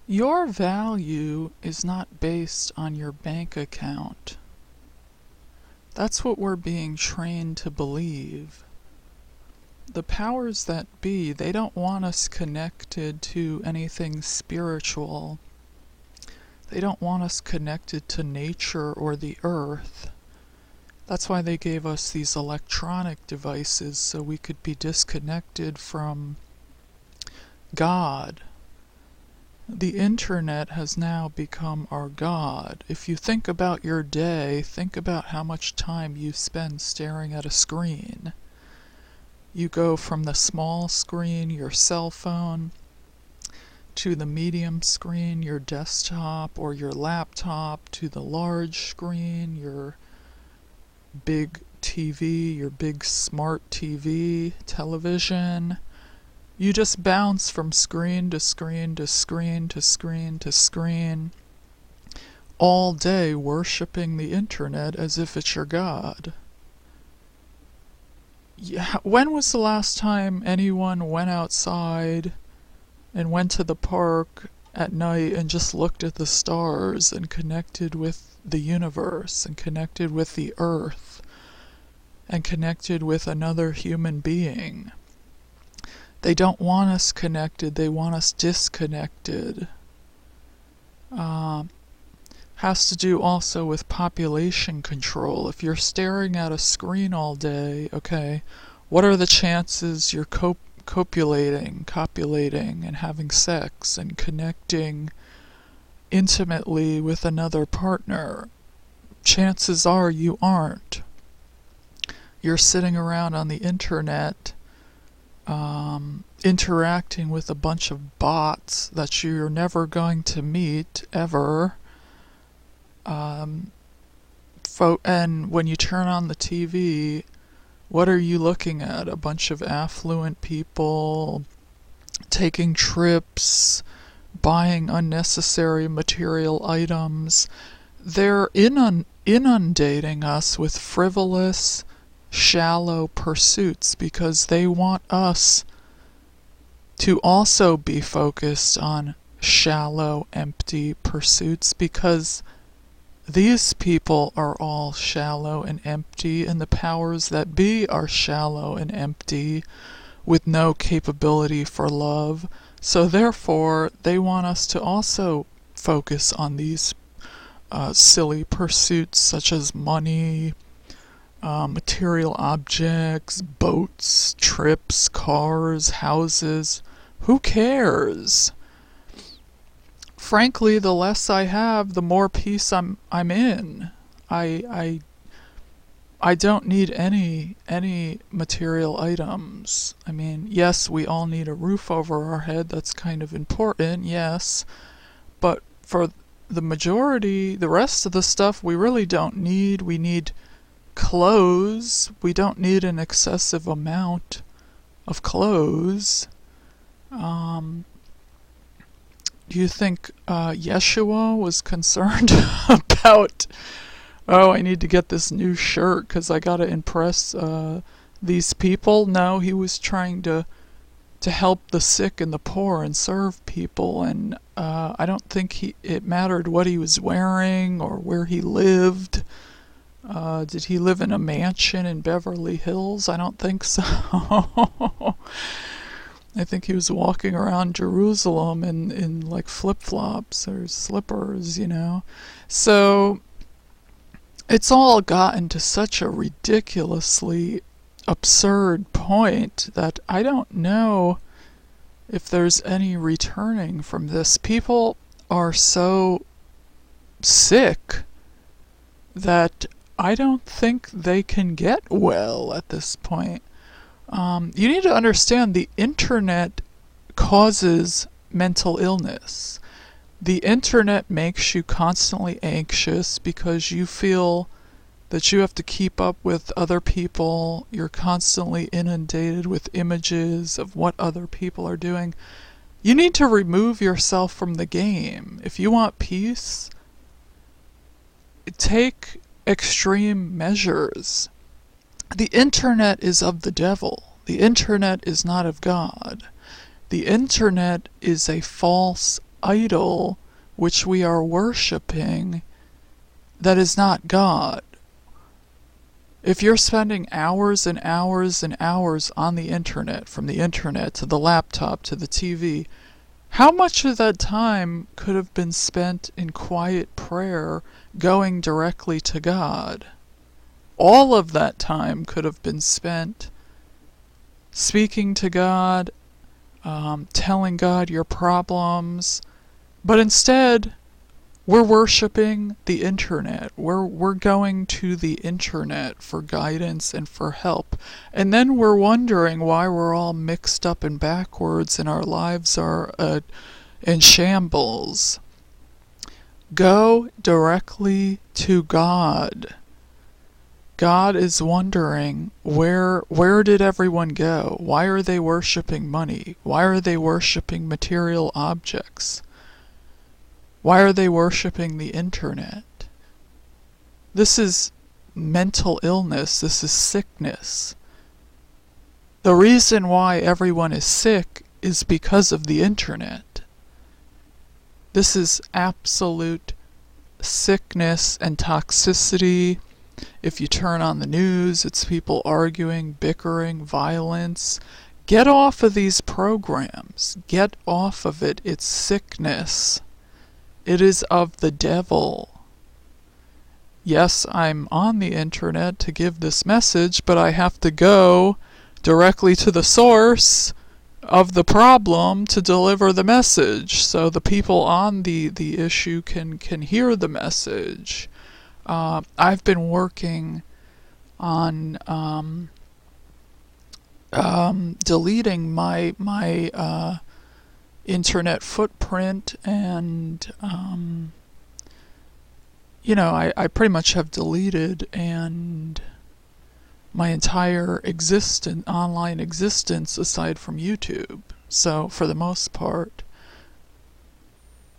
Your value is not based on your bank account. That's what we're being trained to believe. The powers that be, they don't want us connected to anything spiritual. They don't want us connected to nature or the earth. That's why they gave us these electronic devices so we could be disconnected from God. The internet has now become our God. If you think about your day, think about how much time you spend staring at a screen. You go from the small screen, your cell phone, to the medium screen, your desktop or your laptop, to the large screen, your big TV, your big smart TV, television. You just bounce from screen to screen to screen to screen to screen all day, worshiping the internet as if it's your God. Yeah, when was the last time anyone went outside and went to the park at night and just looked at the stars and connected with the universe and connected with the earth and connected with another human being? They don't want us connected, they want us disconnected. Has to do also with population control. If you're staring at a screen all day, okay, what are the chances you're copulating, and having sex and connecting intimately with another partner? Chances are you aren't. You're sitting around on the internet interacting with a bunch of bots that you're never going to meet ever. And when you turn on the TV, what are you looking at? A bunch of affluent people taking trips, buying unnecessary material items. They're inundating us with frivolous, shallow pursuits because they want us to also be focused on shallow, empty pursuits, because these people are all shallow and empty, and the powers that be are shallow and empty with no capability for love. So therefore, they want us to also focus on these silly pursuits such as money, material objects, boats, trips, cars, houses. Who cares? Frankly, the less I have, the more peace I'm in. I don't need any material items. I mean, yes, we all need a roof over our head. That's kind of important, yes. But for the majority, the rest of the stuff we really don't need. We need clothes. We don't need an excessive amount of clothes. Do you think Yeshua was concerned about, oh, I need to get this new shirt because I gotta impress these people? No, he was trying to help the sick and the poor and serve people, and I don't think it mattered what he was wearing or where he lived. Did he live in a mansion in Beverly Hills? I don't think so. I think he was walking around Jerusalem in like flip-flops or slippers, you know. So it's all gotten to such a ridiculously absurd point that I don't know if there's any returning from this. People are so sick that I don't think they can get well at this point. You need to understand the internet causes mental illness. The internet makes you constantly anxious because you feel that you have to keep up with other people. You're constantly inundated with images of what other people are doing. You need to remove yourself from the game. If you want peace, take extreme measures. The internet is of the devil. The internet is not of God. The internet is a false idol which we are worshiping that is not God. If you're spending hours and hours and hours on the internet, from the internet to the laptop to the TV, how much of that time could have been spent in quiet prayer going directly to God? All of that time could have been spent speaking to God, telling God your problems, but instead we're worshiping the internet. We're going to the internet for guidance and for help. And then we're wondering why we're all mixed up and backwards and our lives are in shambles. Go directly to God. God is wondering, where did everyone go? Why are they worshiping money? Why are they worshiping material objects? Why are they worshiping the internet? This is mental illness. This is sickness. The reason why everyone is sick is because of the internet. This is absolute sickness and toxicity. If you turn on the news, it's people arguing, bickering, violence. Get off of these programs. Get off of it. It's sickness. It is of the devil. Yes, I'm on the internet to give this message, but I have to go directly to the source of the problem to deliver the message, so the people on the issue can hear the message. I've been working on deleting my internet footprint, and I pretty much have deleted my entire online existence aside from YouTube. So for the most part.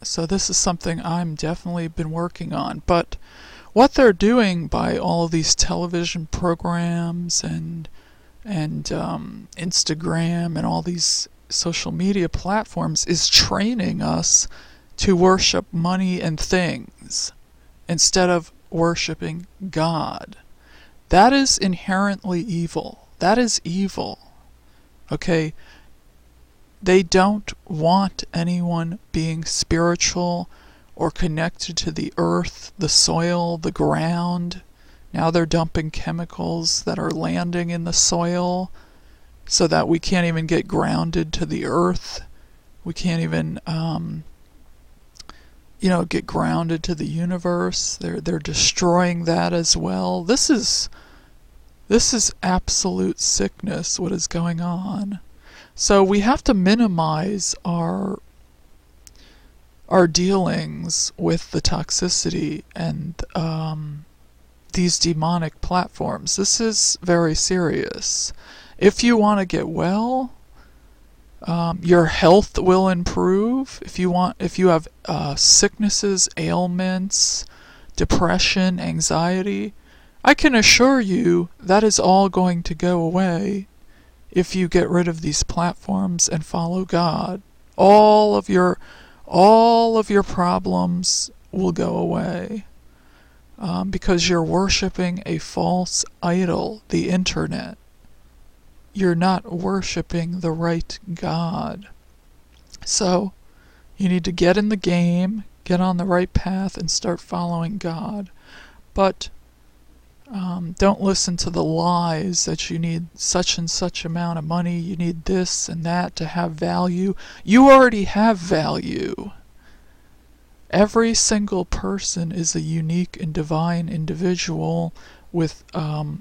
So this is something I'm definitely been working on. But what they're doing by all of these television programs and Instagram and all these social media platforms is training us to worship money and things instead of worshiping God. That is inherently evil. That is evil. Okay? They don't want anyone being spiritual or connected to the earth, the soil, the ground. Now they're dumping chemicals that are landing in the soil so that we can't even get grounded to the earth. We can't even, get grounded to the universe. They're destroying that as well. This is absolute sickness, what is going on. So we have to minimize our dealings with the toxicity and these demonic platforms. This is very serious. If you want to get well, your health will improve. If you have sicknesses, ailments, depression, anxiety, I can assure you that is all going to go away if you get rid of these platforms and follow God. All of your problems will go away because you're worshiping a false idol, the internet. You're not worshiping the right God. So you need to get in the game, get on the right path, and start following God. But don't listen to the lies that you need such and such amount of money, you need this and that to have value. You already have value. Every single person is a unique and divine individual with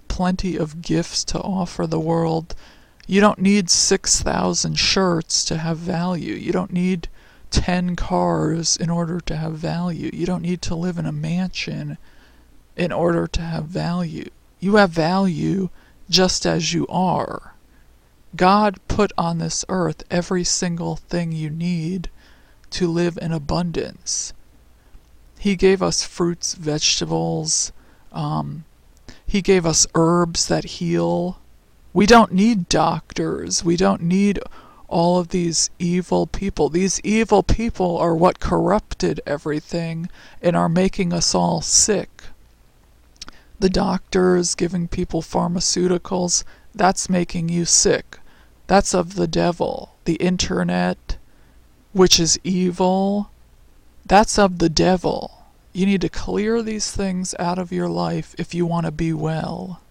plenty of gifts to offer the world. You don't need 6,000 shirts to have value. You don't need 10 cars in order to have value. You don't need to live in a mansion in order to have value. You have value just as you are. God put on this earth every single thing you need to live in abundance. He gave us fruits, vegetables. He gave us herbs that heal. We don't need doctors. We don't need all of these evil people. These evil people are what corrupted everything and are making us all sick. The doctors giving people pharmaceuticals, that's making you sick. That's of the devil. The internet, which is evil, that's of the devil. You need to clear these things out of your life if you want to be well.